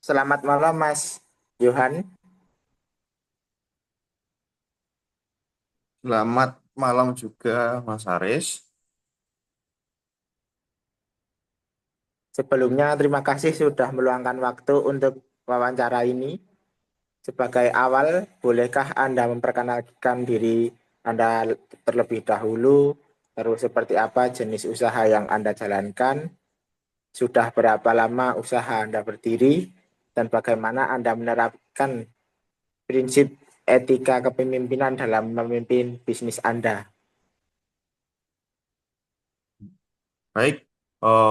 Selamat malam Mas Johan. Selamat malam juga, Mas Haris. Sebelumnya terima kasih sudah meluangkan waktu untuk wawancara ini. Sebagai awal, bolehkah Anda memperkenalkan diri Anda terlebih dahulu, terus seperti apa jenis usaha yang Anda jalankan, sudah berapa lama usaha Anda berdiri, dan bagaimana Anda menerapkan prinsip etika kepemimpinan dalam memimpin bisnis Anda. Baik,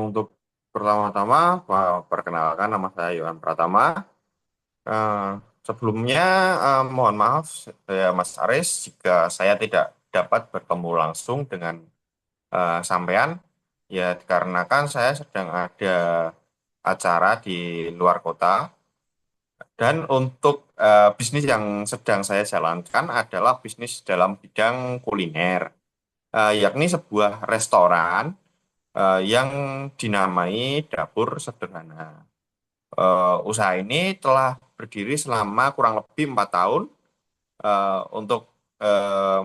untuk pertama-tama, perkenalkan nama saya Yohan Pratama. Eh, Sebelumnya, mohon maaf, saya Mas Haris, jika saya tidak dapat bertemu langsung dengan sampean, ya dikarenakan saya sedang ada acara di luar kota. Dan untuk bisnis yang sedang saya jalankan adalah bisnis dalam bidang kuliner. Yakni sebuah restoran yang dinamai Dapur Sederhana. Usaha ini telah berdiri selama kurang lebih 4 tahun. Untuk eh,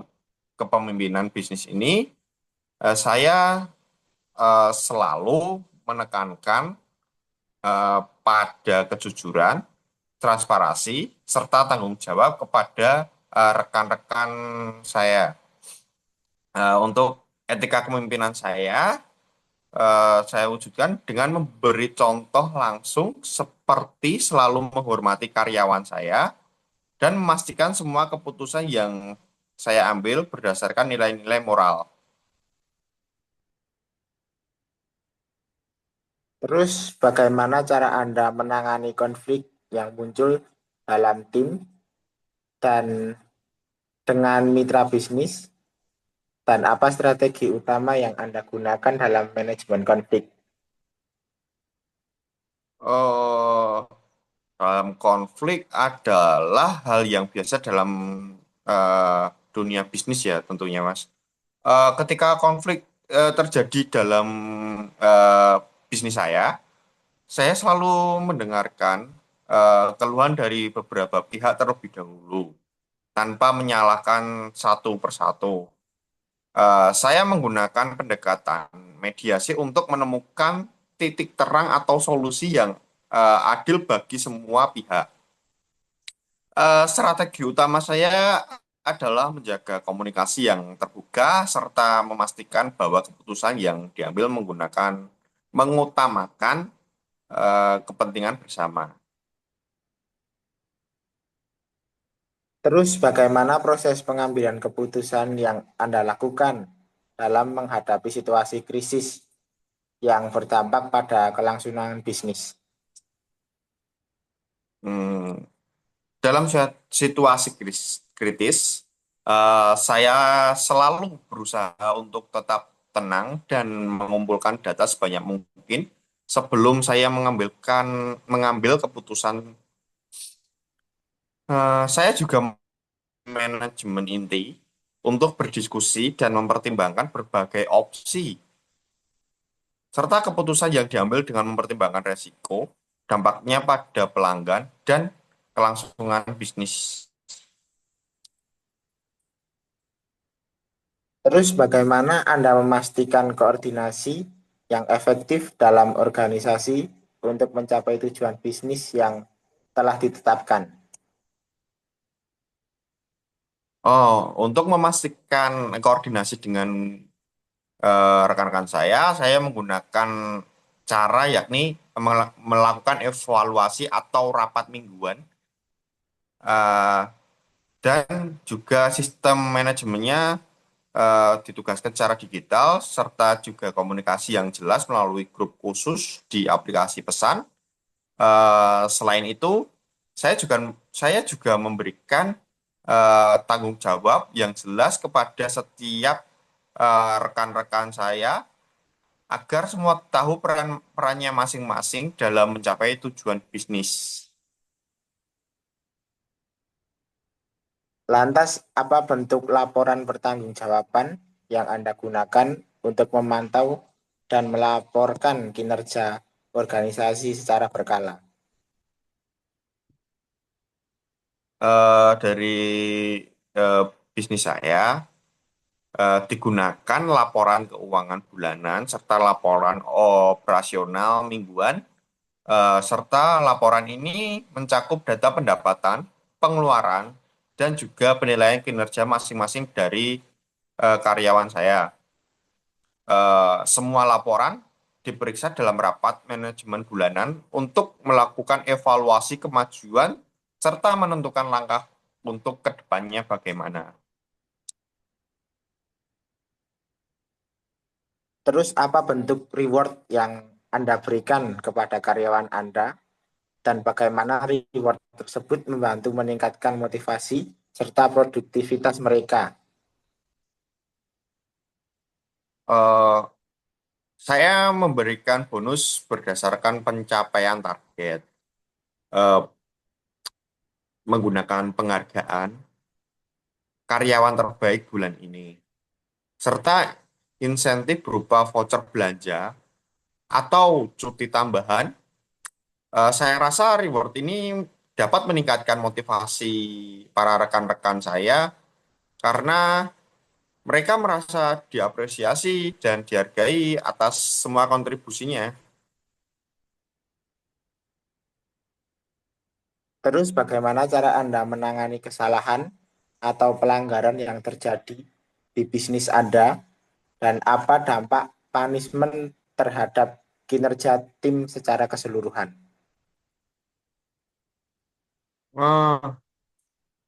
kepemimpinan bisnis ini, saya selalu menekankan pada kejujuran, transparansi, serta tanggung jawab kepada rekan-rekan saya. Untuk etika kepemimpinan saya wujudkan dengan memberi contoh langsung seperti selalu menghormati karyawan saya dan memastikan semua keputusan yang saya ambil berdasarkan nilai-nilai moral. Terus bagaimana cara Anda menangani konflik yang muncul dalam tim dan dengan mitra bisnis dan apa strategi utama yang Anda gunakan dalam manajemen konflik? Eh, Dalam konflik adalah hal yang biasa dalam eh, dunia bisnis ya tentunya Mas. Ketika konflik terjadi dalam eh, bisnis saya selalu mendengarkan keluhan dari beberapa pihak terlebih dahulu tanpa menyalahkan satu persatu. Saya menggunakan pendekatan mediasi untuk menemukan titik terang atau solusi yang adil bagi semua pihak. Strategi utama saya adalah menjaga komunikasi yang terbuka serta memastikan bahwa keputusan yang diambil mengutamakan kepentingan bersama. Terus bagaimana proses pengambilan keputusan yang Anda lakukan dalam menghadapi situasi krisis yang berdampak pada kelangsungan bisnis? Hmm, Dalam situasi kritis, saya selalu berusaha untuk tetap tenang dan mengumpulkan data sebanyak mungkin sebelum saya mengambil keputusan. Saya juga manajemen inti untuk berdiskusi dan mempertimbangkan berbagai opsi, serta keputusan yang diambil dengan mempertimbangkan resiko, dampaknya pada pelanggan, dan kelangsungan bisnis. Terus bagaimana Anda memastikan koordinasi yang efektif dalam organisasi untuk mencapai tujuan bisnis yang telah ditetapkan? Oh, untuk memastikan koordinasi dengan rekan-rekan saya menggunakan cara yakni melakukan evaluasi atau rapat mingguan, eh, dan juga sistem manajemennya ditugaskan secara digital serta juga komunikasi yang jelas melalui grup khusus di aplikasi pesan. Selain itu, saya juga memberikan tanggung jawab yang jelas kepada setiap rekan-rekan saya agar semua tahu perannya masing-masing dalam mencapai tujuan bisnis. Lantas, apa bentuk laporan pertanggungjawaban yang Anda gunakan untuk memantau dan melaporkan kinerja organisasi secara berkala? dari eh, bisnis saya digunakan laporan keuangan bulanan serta laporan operasional mingguan, serta laporan ini mencakup data pendapatan, pengeluaran, dan juga penilaian kinerja masing-masing dari karyawan saya. Semua laporan diperiksa dalam rapat manajemen bulanan untuk melakukan evaluasi kemajuan serta menentukan langkah untuk kedepannya bagaimana. Terus apa bentuk reward yang Anda berikan kepada karyawan Anda dan bagaimana reward tersebut membantu meningkatkan motivasi serta produktivitas mereka? Eh, saya memberikan bonus berdasarkan pencapaian target, eh, menggunakan penghargaan karyawan terbaik bulan ini, serta insentif berupa voucher belanja atau cuti tambahan. Saya rasa reward ini dapat meningkatkan motivasi para rekan-rekan saya karena mereka merasa diapresiasi dan dihargai atas semua kontribusinya. Terus bagaimana cara Anda menangani kesalahan atau pelanggaran yang terjadi di bisnis Anda dan apa dampak punishment terhadap kinerja tim secara keseluruhan? Eh,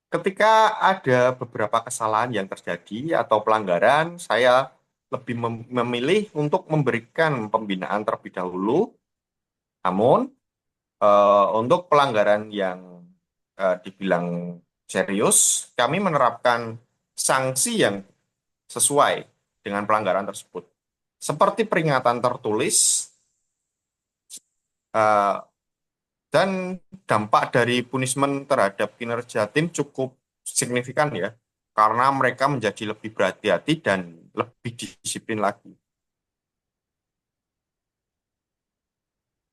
Ketika ada beberapa kesalahan yang terjadi atau pelanggaran, saya lebih memilih untuk memberikan pembinaan terlebih dahulu. Namun, untuk pelanggaran yang dibilang serius, kami menerapkan sanksi yang sesuai dengan pelanggaran tersebut. Seperti peringatan tertulis, eh, dan dampak dari punishment terhadap kinerja tim cukup signifikan ya, karena mereka menjadi lebih berhati-hati dan lebih disiplin lagi.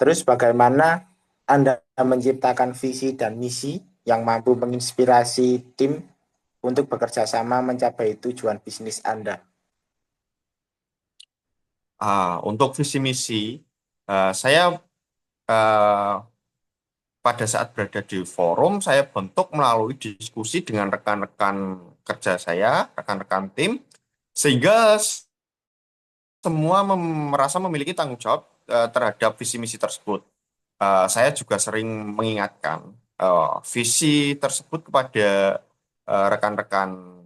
Terus bagaimana Anda menciptakan visi dan misi yang mampu menginspirasi tim untuk bekerja sama mencapai tujuan bisnis Anda? Untuk visi misi, saya eh, pada saat berada di forum, saya bentuk melalui diskusi dengan rekan-rekan kerja saya, rekan-rekan tim, sehingga semua merasa memiliki tanggung jawab terhadap visi misi tersebut. Saya juga sering mengingatkan visi tersebut kepada rekan-rekan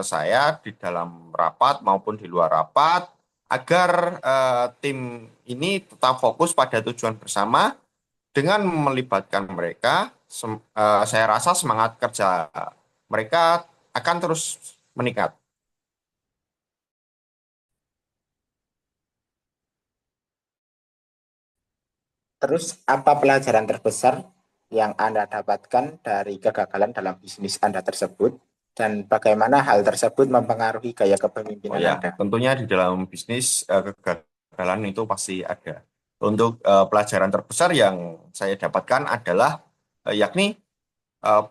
saya di dalam rapat maupun di luar rapat, agar tim ini tetap fokus pada tujuan bersama. Dengan melibatkan mereka, saya rasa semangat kerja mereka akan terus meningkat. Terus apa pelajaran terbesar yang Anda dapatkan dari kegagalan dalam bisnis Anda tersebut dan bagaimana hal tersebut mempengaruhi gaya Oh kepemimpinan ya, Anda? tentunya di dalam bisnis kegagalan itu pasti ada. Untuk pelajaran terbesar yang saya dapatkan adalah yakni eh,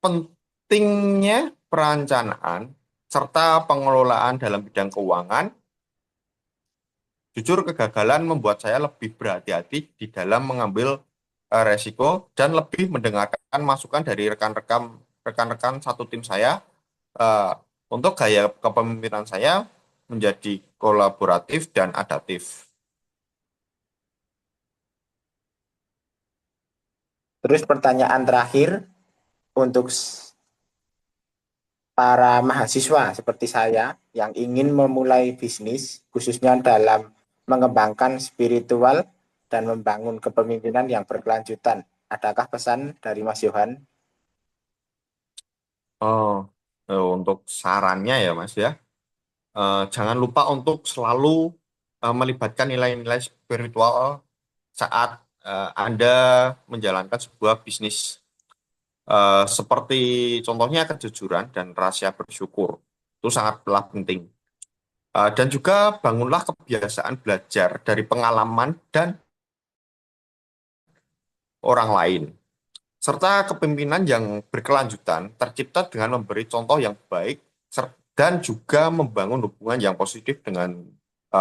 pentingnya perencanaan serta pengelolaan dalam bidang keuangan. Jujur, kegagalan membuat saya lebih berhati-hati di dalam mengambil resiko dan lebih mendengarkan masukan dari rekan-rekan satu tim saya, eh, untuk gaya kepemimpinan saya menjadi kolaboratif dan adaptif. Terus pertanyaan terakhir untuk para mahasiswa seperti saya yang ingin memulai bisnis, khususnya dalam mengembangkan spiritual dan membangun kepemimpinan yang berkelanjutan. Adakah pesan dari Mas Yohan? Oh, untuk sarannya ya Mas ya, jangan lupa untuk selalu melibatkan nilai-nilai spiritual saat Anda menjalankan sebuah bisnis. Seperti contohnya kejujuran dan rahasia bersyukur. Itu sangatlah penting. Dan juga bangunlah kebiasaan belajar dari pengalaman dan orang lain. serta kepemimpinan yang berkelanjutan tercipta dengan memberi contoh yang baik dan juga membangun hubungan yang positif dengan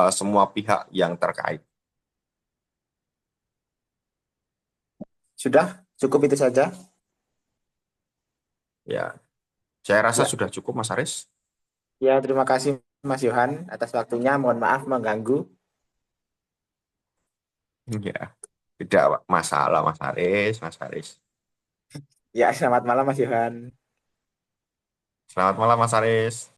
semua pihak yang terkait. Sudah cukup itu saja. Ya, saya rasa Ya, sudah cukup, Mas Aris. ya terima kasih Mas Yohan atas waktunya. Mohon maaf mengganggu. Ya, tidak masalah, Mas Aris, Mas Aris. Ya, selamat malam Mas Yohan. Selamat malam, Mas Aris.